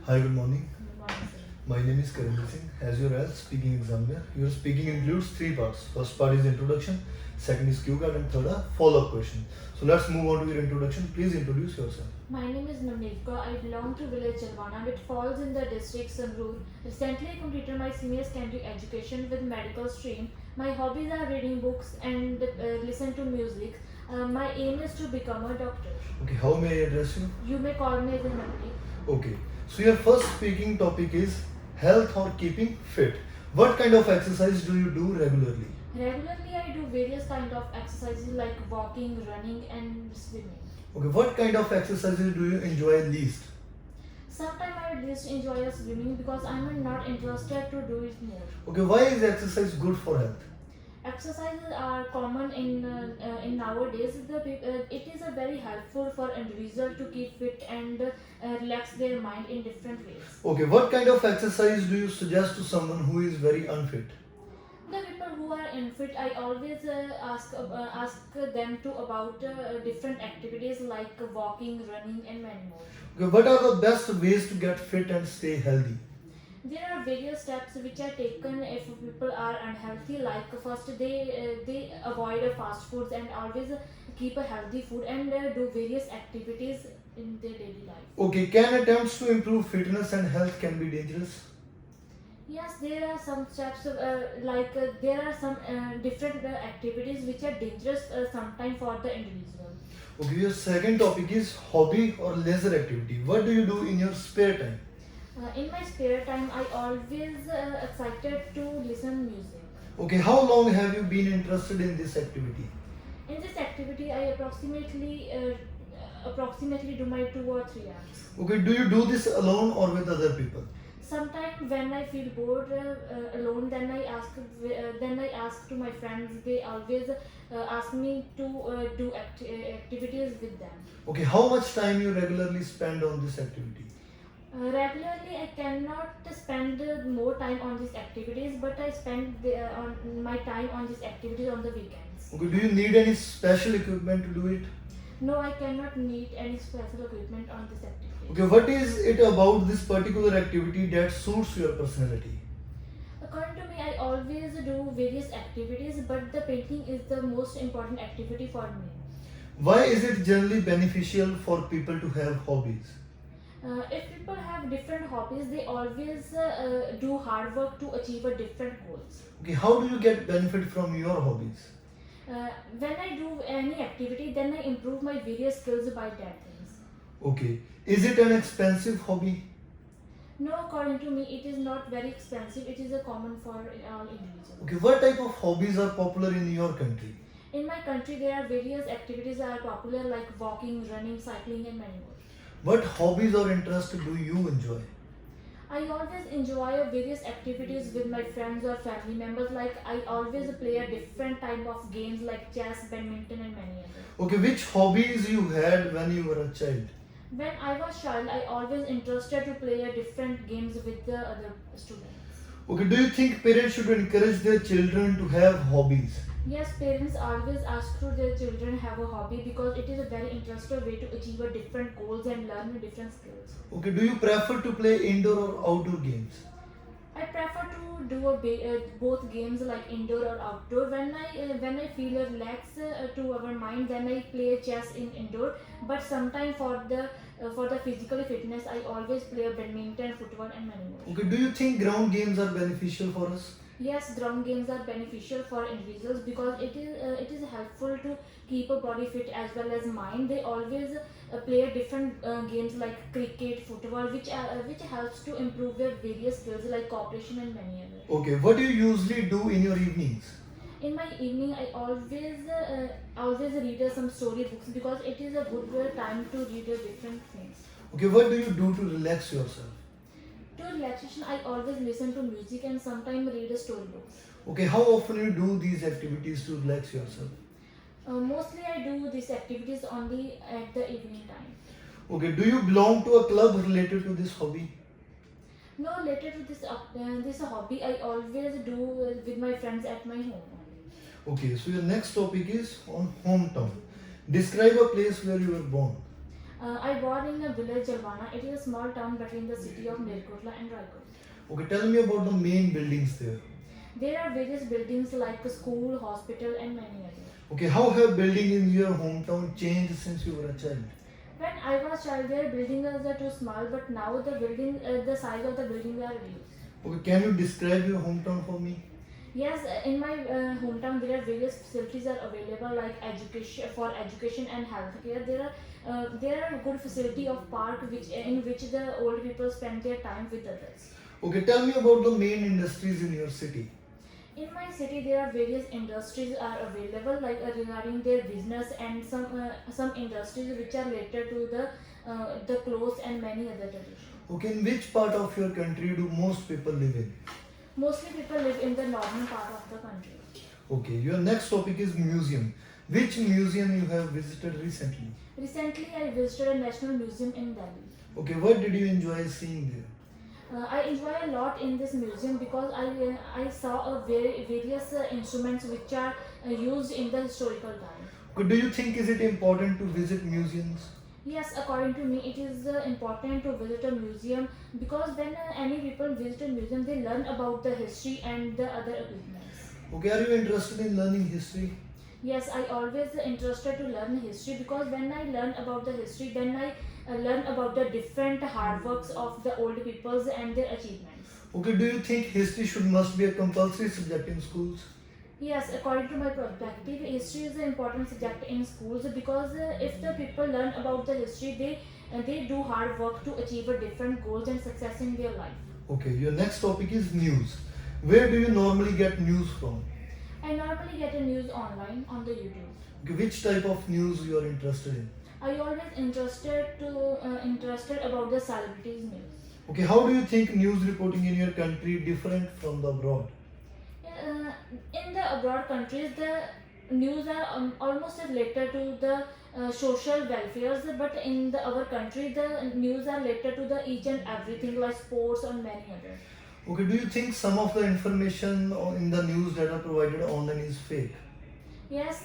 Hi, good morning. Good morning, sir. My name is Karan Singh. As your Ielts speaking examiner, your speaking includes three parts. First part is introduction, second is cue card, and third a follow-up question. So let's move on to your introduction. Please introduce yourself. My name is Navneetka. I belong to village Jalwana, which falls in the district Sangrur. Recently, I completed my senior secondary education with medical stream. My hobbies are reading books and listen to music. My aim is to become a doctor. Okay, how may I address you? You may call me as a Navneet. Okay, so your first speaking topic is health or keeping fit. What kind of exercise do you do regularly? Regularly, I do various kind of exercises like walking, running, and swimming. Okay, what kind of exercises do you enjoy least? Sometimes I just enjoy swimming because I'm not interested to do it more. Okay, why is exercise good for health? Exercises are common in nowadays. It is a very helpful for individual to keep fit and relax their mind in different ways. Okay, what kind of exercise do you suggest to someone who is very unfit? The people who are unfit, I always ask them to about different activities like walking, running, and many more. Okay, what are the best ways to get fit and stay healthy? There are various steps which are taken if people are unhealthy. Like first, they avoid fast foods and always keep a healthy food and do various activities in their daily life. Okay, can attempts to improve fitness and health can be dangerous? Yes, there are some steps there are some different activities which are dangerous sometimes for the individual. Okay, your second topic is hobby or leisure activity. What do you do in your spare time? In my spare time, I always excited to listen music. Okay, how long have you been interested in this activity? In this activity, I approximately do my 2 or 3 hours. Okay, do you do this alone or with other people? Sometimes when I feel bored alone, then I ask to my friends. They always ask me to do activities with them. Okay, how much time you regularly spend on this activity? Regularly, I cannot spend more time on these activities, but I spend on my time on these activities on the weekends. Okay, do you need any special equipment to do it? No, I cannot need any special equipment on this activity. Okay, what is it about this particular activity that suits your personality? According to me, I always do various activities, but the painting is the most important activity for me. Why is it generally beneficial for people to have hobbies? If people have different hobbies, they always do hard work to achieve a different goals. Okay, how do you get benefit from your hobbies? When I do any activity, then I improve my various skills by that things. Okay, is it an expensive hobby? No, according to me, it is not very expensive. It is a common for all individuals. Okay, what type of hobbies are popular in your country? In my country, there are various activities that are popular like walking, running, cycling, and many more. What hobbies or interests do you enjoy? I always enjoy various activities with my friends or family members. Like I always play a different type of games like chess, badminton, and many others. Okay, which hobbies you had when you were a child? When I was child, I always interested to play a different games with the other students. Okay, do you think parents should encourage their children to have hobbies? Yes, parents always ask to their children have a hobby because it is a very interesting way to achieve a different goals and learn different skills. Okay, do you prefer to play indoor or outdoor games? I prefer to do both games like indoor or outdoor. When I feel relaxed to our mind, then I play chess in indoor. But sometimes for the physical fitness, I always play badminton, football, and many more. Okay, do you think ground games are beneficial for us? Yes, ground games are beneficial for individuals because it is helpful to keep a body fit as well as mind. They always play a different games like cricket, football, which helps to improve their various skills like cooperation and many others. Okay, what do you usually do in your evenings? In my evening, I always read some story books because it is a good time to read different things. Okay, what do you do to relax yourself? To relaxation, I always listen to music and sometimes read a storybooks. Okay, how often you do these activities to relax yourself? Mostly, I do these activities only at the evening time. Okay, do you belong to a club related to this hobby? No, related to this hobby, I always do with my friends at my home only. Okay, so your next topic is on hometown. Describe a place where you were born. I born in a village Jalwana. It is a small town between the city of Nirkotla and Raipur. Okay, tell me about the main buildings there. There are various buildings like a school, hospital, and many others. Okay, how have building in your hometown changed since you were a child? When I was child, their buildings were too small, but now the size of the building are reduced. Okay, can you describe your hometown for me? Yes, in my hometown there are various facilities are available like education and healthcare. There are good facility of park in which the old people spend their time with others. Okay, tell me about the main industries in your city. In my city, there are various industries are available, like regarding their business and some industries which are related to the clothes and many other traditions. Okay, in which part of your country do most people live in? Mostly people live in the northern part of the country. Okay, your next topic is museum. Which museum you have visited recently? Recently, I visited a national museum in Delhi. Okay, what did you enjoy seeing there? I enjoy a lot in this museum because I saw various instruments which are used in the historical time. Okay, do you think is it important to visit museums? Yes, according to me, it is important to visit a museum because when any people visit a museum, they learn about the history and the other achievements. Okay, are you interested in learning history? Yes, I always interested to learn history because when I learn about the history, then I learn about the different hard works of the old peoples and their achievements. Okay, do you think history should must be a compulsory subject in schools? Yes, according to my perspective, history is an important subject in schools because if the people learn about the history, they do hard work to achieve a different goals and success in their life. Okay, your next topic is news. Where do you normally get news from? I normally get a news online on the YouTube. Okay, which type of news you are interested in? I always interested about the celebrities news. Okay, how do you think news reporting in your country different from the abroad? In the abroad countries, the news are almost related to the social welfares, but in our country, the news are related to the each and everything like sports and many others. Okay, do you think some of the information in the news that are provided online is fake? Yes.